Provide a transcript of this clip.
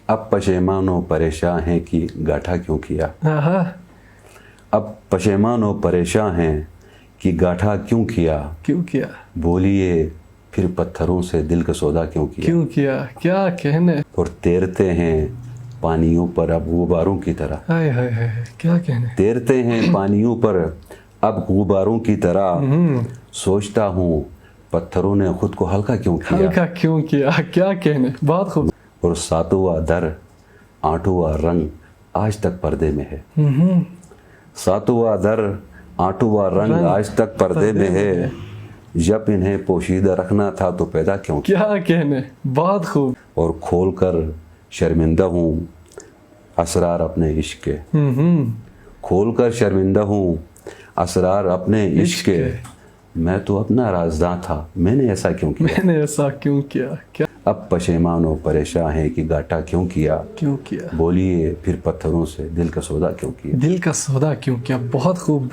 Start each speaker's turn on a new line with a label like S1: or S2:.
S1: اب پشیمان و پریشاں ہیں کہ گاٹھا کیوں کیا. اب پشیمان و پریشاں ہیں کہ گاٹھا کیوں کیا. بولیے پھر پتھروں سے دل کا سودا کیوں کیا.
S2: کیا کہنے.
S1: اور تیرتے ہیں پانیوں پر اب غباروں کی طرح.
S2: کیا کہنے.
S1: تیرتے ہیں پانیوں پر اب غباروں کی طرح. سوچتا ہوں پتھروں نے خود کو ہلکا کیوں کیا.
S2: کیا کہنے. بہت خوب.
S1: اور ساتواں در آٹھواں رنگ آج تک پردے میں ہے. ساتواں در آٹھواں رنگ آج تک پردے میں ہے. جب انہیں پوشیدہ رکھنا تھا تو پیدا کیوں کیا.
S2: کیا کہنے. بہت خوب.
S1: اور کھول کر شرمندہ ہوں اسرار اپنے عشق کے. کھول کر شرمندہ ہوں اسرار اپنے عشق کے. میں تو اپنا رازداں تھا میں نے ایسا کیوں کیا. اب پشیمان و پریشاں ہیں کہ گاٹھا کیوں کیا. بولیے پھر پتھروں سے دل کا سودا کیوں کیا.
S2: بہت خوب.